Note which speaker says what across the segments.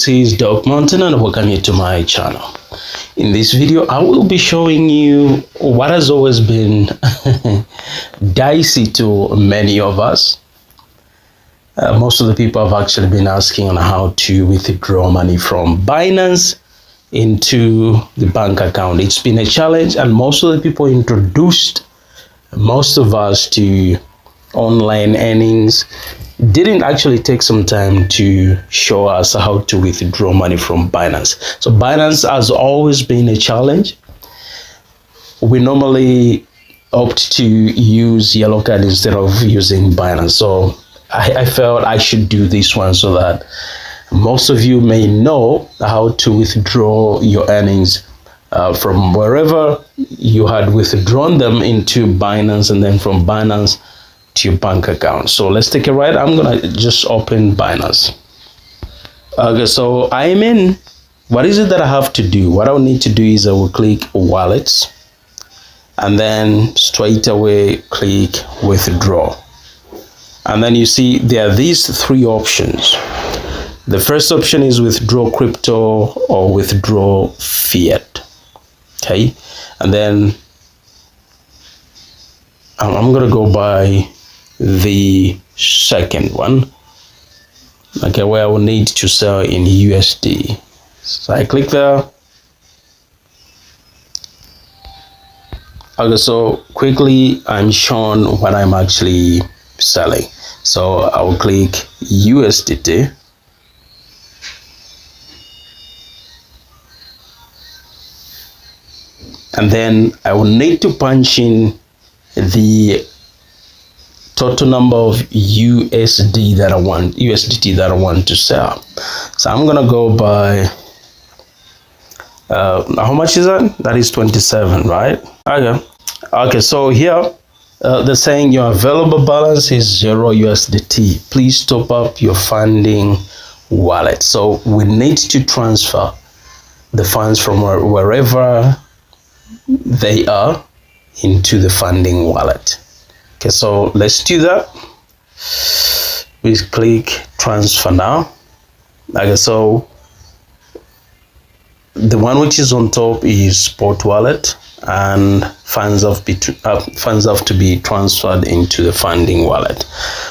Speaker 1: This is Doc Mountain and welcome you to my channel. In this video, I will be showing you what has always been dicey to many of us. Most of the people have actually been asking on how to withdraw money from Binance into the bank account. It's been a challenge, and most of the people introduced most of us to online earnings didn't actually take some time to show us how to withdraw money from Binance. So Binance has always been a challenge. We normally opt to use yellow card instead of using Binance. So I felt I should do this one so that most of you may know how to withdraw your earnings from wherever you had withdrawn them into Binance, and then from Binance to your bank account. So let's take a ride. I'm gonna just open Binance. Okay, so I'm in. What is it that I have to do? What I will need to do is I will click wallets and then straight away click withdraw. And then you see there are these three options. The first option is withdraw crypto or withdraw fiat. Okay, and then I'm gonna go by the second one, okay, where I will need to sell in USD. So I click there. Okay, so quickly I'm shown what I'm actually selling. So I will click USDT. And then I will need to punch in the total number of USDT that I want to sell. So I'm gonna go by how much is that? That is 27, right? Okay, so here they're saying your available balance is 0 USDT. Please top up your funding wallet. So we need to transfer the funds from wherever they are into the funding wallet. Okay, so let's do that. We click transfer now. Okay, so the one which is on top is spot wallet, and funds have to be transferred into the funding wallet.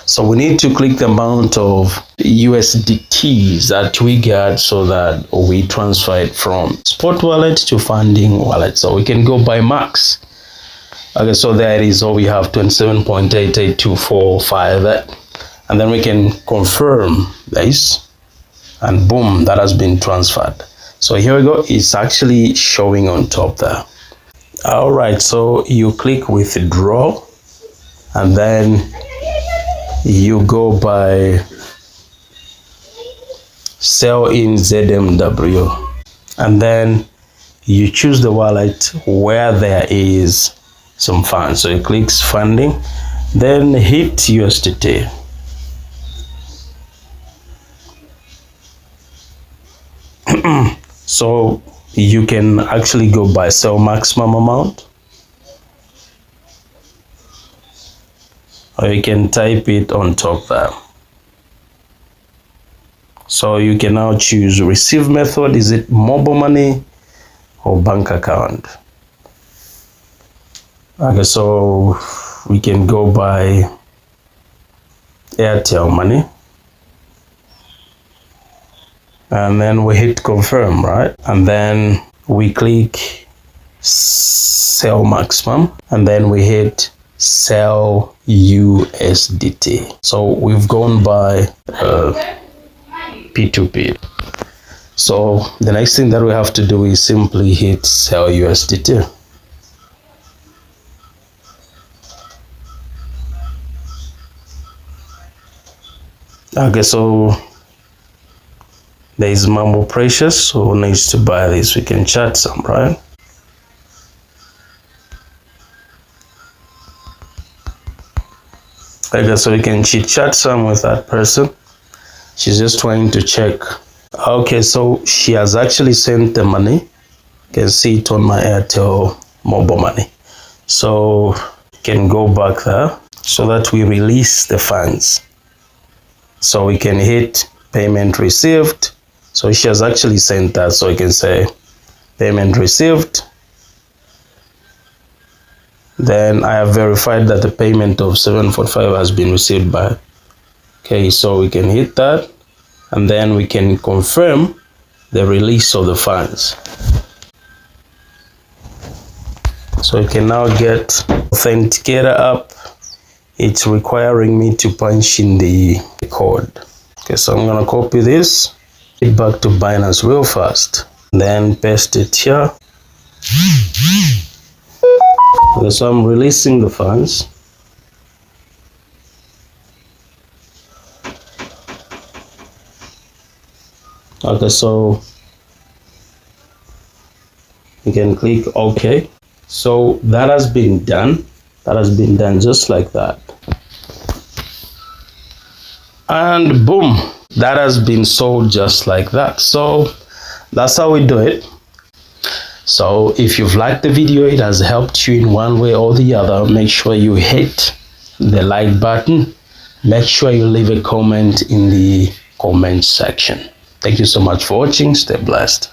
Speaker 1: So we need to click the amount of USDTs that we got so that we transfer it from spot wallet to funding wallet. So we can go by max. Okay, so there it is. So we have 27.882458, and then we can confirm this, and boom, that has been transferred. So here we go. It's actually showing on top there. All right, so you click withdraw, and then you go by sell in ZMW, and then you choose the wallet where there is some funds. So you click funding, then hit USDT. So you can actually go by sell maximum amount, or you can type it on top there. So you can now choose receive method. Is it mobile money or bank account? Okay, so we can go by Airtel money, and then we hit confirm, right? And then we click sell maximum, and then we hit sell USDT. So we've gone by P2P. So the next thing that we have to do is simply hit sell USDT. Okay, so there is Mambo Precious, who needs to buy this. We can chat some, right? Okay, so we can chit chat some with that person. She's just trying to check. Okay, so she has actually sent the money. You can see it on my Airtel mobile money. So you can go back there so that we release the funds. So we can hit payment received, So she has actually sent that, so I can say payment received. Then I have verified that the payment of 745 has been received by. Okay, so we can hit that, and then we can confirm the release of the funds. So you can now get Authenticator app. It's requiring me to punch in the code. Okay, so I'm gonna copy this, get back to Binance real fast, then paste it here. Okay, so I'm releasing the funds. Okay, so you can click OK. So that has been done. That has been done just like that. And boom, that has been sold just like that. So that's how we do it. So if you've liked the video, it has helped you in one way or the other, make sure you hit the like button. Make sure you leave a comment in the comment section. Thank you so much for watching. Stay blessed.